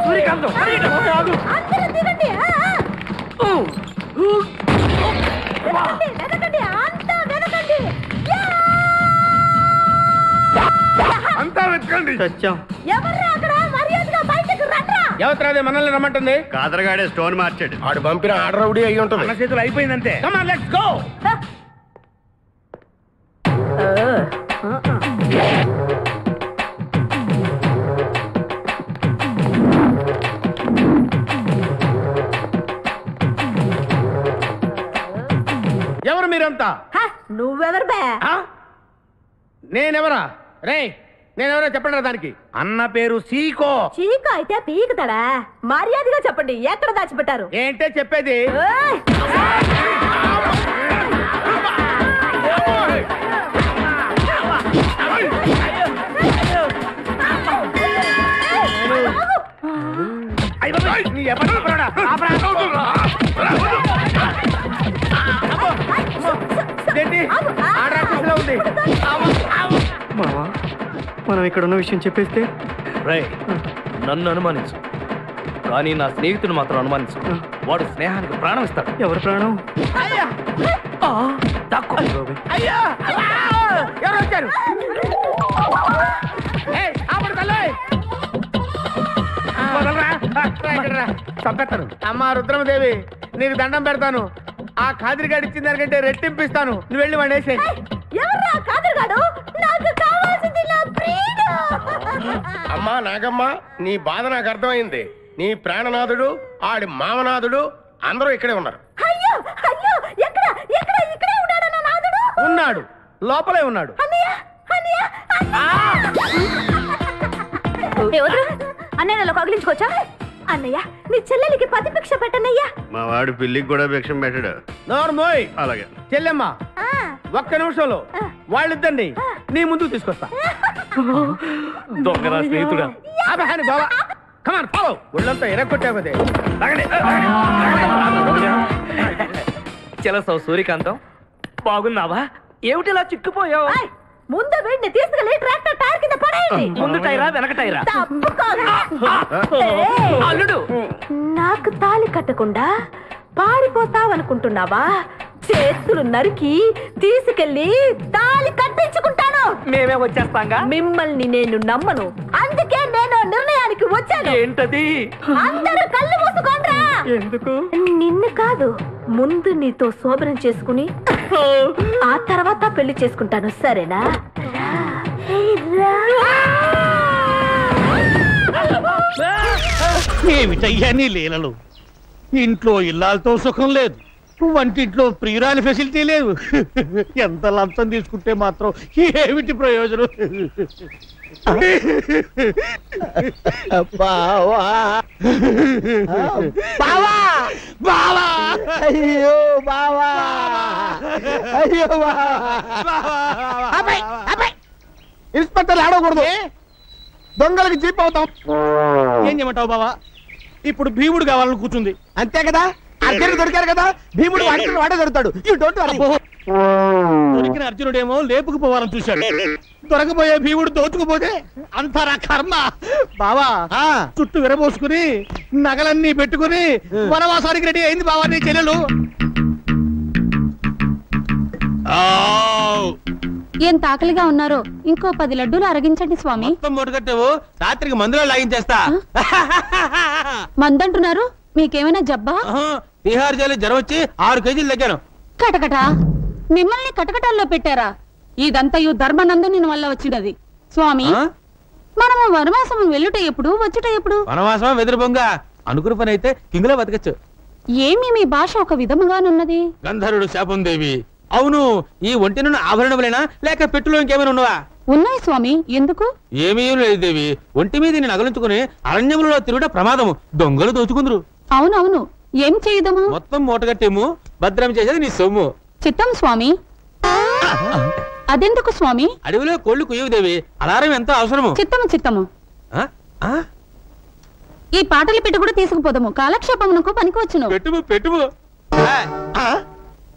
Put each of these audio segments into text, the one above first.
సూర్యకాంతం అంతా వెతకండి. ఎవరు మనల్ని రమ్మంటుంది? కాదరగాడే స్టోన్ మార్చాడు. ఆడు పంపిన ఆర్డర్ రౌడీ అయ్యి ఉంటుంది. మన చేతులు అయిపోయిందంతే. Let's go. ఎవరు మీరంతా? నువ్వెవరు బే? నేనెవరా? రే నేనెవరో చెప్పండి. దానికి అన్న పేరు సీకో. చీకో అయితే పీకుతాడా? మర్యాదగా చెప్పండి, ఎక్కడ దాచిపెట్టారు? ఏంటే చెప్పేది? మనం ఇక్కడ ఉన్న విషయం చెప్పేస్తే రేయ్, నన్ను అనుమానించు, కానీ నా స్నేహితుడు మాత్రం అనుమానించు. వాడు స్నేహానికి ప్రాణం ఇస్తాడు. ఎవరు ప్రాణం? ఎవరు వచ్చారు? చంపేస్తాను. అమ్మా రుద్రమదేవి, నీకు దండం పెడతాను. ఆ ఖాదిరిగాడు ఇచ్చిన దానికంటే రెట్టింపిస్తాను. నువ్వు వెళ్ళి వాడు వేసే. అమ్మా నాగమ్మ, నీ బాధ నాకు అర్థమైంది. నీ ప్రాణనాథుడు, ఆడి మామనాథుడు అందరూ ఇక్కడే ఉన్నారు. ఉన్నాడు, లోపలే ఉన్నాడు. అన్నయ్య కగిలించుకోవచ్చా? అన్నయ్య, నీ చెల్లెలికి పతి భిక్ష పెట్టనయ్యా. మా వాడు పిల్లికి కూడా భిక్షం పెట్టాడు. నోర్మోయ్. అలాగే చెల్లెమ్మ, ఒక్క నిమిషంలో వాళ్ళిద్దండి నీ ముందుకు తీసుకొస్తా. దొంగ స్నేహితుడా. ఒళ్ళంతా ఎరగొట్టామదే. చెలసావు సూర్యకాంతం, బాగున్నావా? ఏమిటిలా చిక్కుపోయావు? ముందు వీడిని తీసుకెళ్ళి ట్రాక్టర్ టైర్ కింద పడేయండి. ముందు టైరా వెనక టైరా? అల్లుడు, నాకు తాళి కట్టకుండా పారిపోతావనుకుంటున్నావా? చేతులు నరికి తీసుకెళ్లి తాళి కట్టించుకుంటాను. మేమే వచ్చేస్తాంగా. మిమ్మల్ని నేను నమ్మను, అందుకే నేను నిర్ణయానికి వచ్చాను. ఏంటది? అందరూ కళ్ళు మూసుకోండ్రా. ఎందుకు? నిన్ను కాదు, ముందు నీతో శోభనం చేసుకుని ఆ తర్వాత పెళ్లి చేసుకుంటాను, సరేనా? ఏమిటయ్యా నీ లీలలు? ఇంట్లో ఇల్లాలతో సుఖం లేదు, వంటింట్లో ప్రియురాలి ఫెసిలిటీ లేదు. ఎంత లంచం తీసుకుంటే మాత్రం ఏమిటి ప్రయోజనం? బావా బావా బావా, అయ్యో బావా, అయ్యో ఇన్స్పెక్టర్ ఆడకూడదు, దొంగలకి జీప్ అవుతాం. ఏం చేయమంటావు బావా? ఇప్పుడు భీముడు కావాలని కూర్చుంది, అంతే కదా? అర్జునుడు దొరికారు కదా, భీముడు వాడే దొరుకుతాడు. దొరికిన అర్జునుడేమో లేపుకుపోవాలని చూశాడు, దొరకపోయే భీముడు దోచుకుపోతే అంతా నా కర్మ. బావా చుట్టూ విరబోసుకుని నగలన్నీ పెట్టుకుని వనవాసానికి రెడీ అయింది బావా నీ చెల్లెలు. ఎంత ఆకలిగా ఉన్నారో, ఇంకో 10 లడ్డూలు అరగించండి స్వామి. మొత్తం మూటగట్టేవు, రాత్రికి మందులో లాగించేస్తా. మందంటున్నారు, మీకేమైనా జబ్బా? బీహార్ జైలు జ్వరం వచ్చి 6 కేజీలు తగ్గాను. కటకట, మిమ్మల్ని కటకటాల్లో పెట్టారా? ఇదంతయు ధర్మనందుని వల్ల వచ్చినది స్వామి. మనము వనవాసం వెళ్ళుట ఎప్పుడు, వచ్చుట ఎప్పుడు? వనవాసం వెదురు బొంగ, అనుకున్న పని అయితే కింగులో బతకచ్చు. ఏమి మీ భాష ఒక విధముగానున్నది? గంధర్వుడు శాపం దేవి. అవును, ఈ ఒంటినున్న ఆభరణములైనా లేక పెట్టులో ఇంకేమైనా ఉన్నవా? ఉన్నాయి స్వామి. ఎందుకు? ఏమీ లేదు దేవి, ఒంటి మీద నేను నగలించుకుని అరణ్యములలో తిరుగుట ప్రమాదము, దొంగలు దోచుకుందరు. అవునవును, ఏం చేయదము? మొత్తం మూటగట్టేము, భద్రం చేసేది నీ సొమ్ము. చిత్తం స్వామి. అదెందుకు స్వామి? అడవిలో కోళ్లు కుయ్యదేవి అలారం ఎంత అవసరము. చిత్తము ఈ పాటలు పెట్టి కూడా తీసుకుపోదాము. కాలక్షేపమునకు పనికివచ్చును. పెట్టుము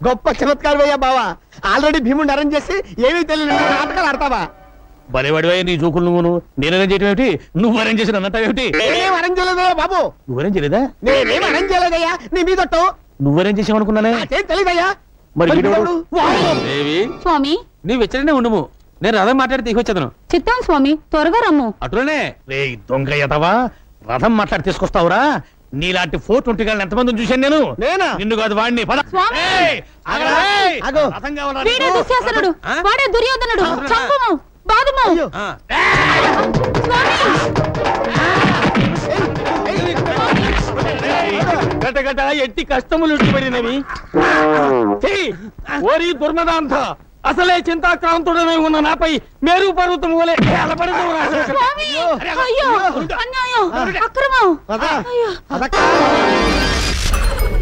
గొప్ప చమత్కారం అయ్యా బావా. ఆల్రెడీ భీముడిని అరేంజ్ చేసి ఏమీ తెలియదు నాటకాలు ఆడతావా? బలేవాడివా నీ జోకులు నువ్వు. నేను అరేంజ్ చేయటం ఏమిటి, నువ్వు అరేంజ్ చేసిన అన్నట్టేమిటి? నేనేం అరేంజ్ చేయలేదయ్యా బాబు. నువ్వు అరేంజ్ చేయలేదా? నేనేం అరేంజ్ చేయలేదయ్యా. నీ మీద నువ్వు అరేంజ్ చేసావనుకున్నానే. ఏం తెలియదయ్యా. మరి దేవి స్వామి నీ వెచ్చనే ఉండుము. నేను రథం మాట్లాడి తీసుకొచ్చేదను. చిత్తం స్వామి, త్వరగా రమ్ము. అట్లనే రే దొంగ ఎదవా, రథం మాట్లాడి తీసుకొస్తావురా? నీలాంటి 420 గాళ్ళని ఎంతమందిని చూశాను నేను. నిన్ను కాదు వాడిని. వీడే దుశ్శాసనుడు, వాడే దుర్యోధనుడు. చంపుము, బాదుము. గట ఎట్టి కష్టములు పడినవి. ఓరి దుర్మదాంత, అసలే చింతాక్రాంతుడమై ఉన్న నాపై మేరు పర్వతం వలె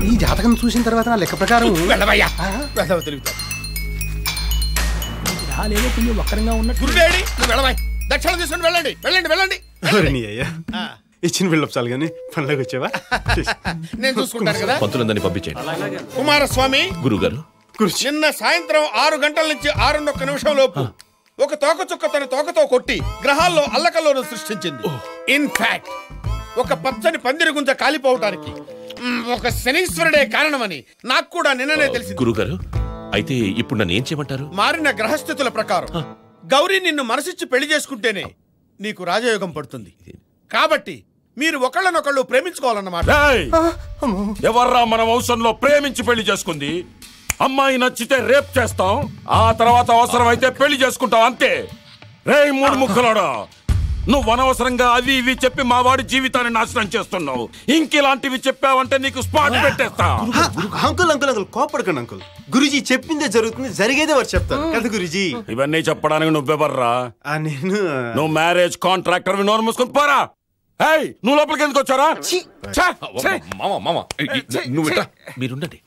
ఈ జాతకం చూసిన తర్వాత నా లెక్క ప్రకారం వక్రంగా ఉన్నట్టు. దక్షిణ తీసుకుని వెళ్ళండి వెళ్ళండి వెళ్ళండి. ఇచ్చిన బిల్డప్ చాలు కానీ పనిలోకి వచ్చావా? నేను చూసుకుంటాను కదా. పంతులందరినీ పంపించండి. కుమారస్వామి గురుగారు, నిన్న సాయంత్రం 6 గంటల నుంచి 6:01 నిమిషం లోపు ఒక తోకచుక్క తన తోకతో కొట్టి గ్రహాల్లో అల్లకల్లోను సృష్టించింది. ఇన్ఫాక్ట్ ఒక పచ్చని పందిరి గుంజ కాలిపోవటానికి ఒక శనీశ్వరుడే కారణమని నాకు కూడా నిన్ననే తెలిసింది. గురుగారు, అయితే ఇప్పుడు నన్ను ఏం చేయమంటారు? మారిన గ్రహస్థితుల ప్రకారం గౌరీ నిన్ను మనసిచ్చి పెళ్లి చేసుకుంటేనే నీకు రాజయోగం పడుతుంది. కాబట్టి మీరు ఒకళ్ళనొకళ్ళు ప్రేమించుకోవాలన్నమాట. ఎవర్రా మన వంశంలో ప్రేమించి పెళ్లి చేసుకుంది? అమ్మాయి నచ్చితే రేప్ చేస్తాం, ఆ తర్వాత అవసరమైతే పెళ్లి చేసుకుంటాం, అంతే. రేయ్ మూడు ముక్కలోడా, నువ్వు అనవసరంగా అవి ఇవి చెప్పి మా వాడి జీవితాన్ని నాశనం చేస్తున్నావు. ఇంకిలాంటివి చెప్పావంటే నీకు స్పాట్ పెట్టేస్తా. అంకుల్ అంకుల్ అంకుల్ కోపడకండి అంకుల్. గురుజీ చెప్పిందే జరుగుతుంది, జరిగేదే వారు చెప్తారు కదా గురుజీ. ఇవన్నీ చెప్పడానికి నువ్వెవర్రా? నువ్వు మ్యారేజ్ కాంట్రాక్టర్. నోరు మూసుకొని పోరా. నువ్వు లోపలికి ఎందుకు వచ్చారా? మీరుండండి.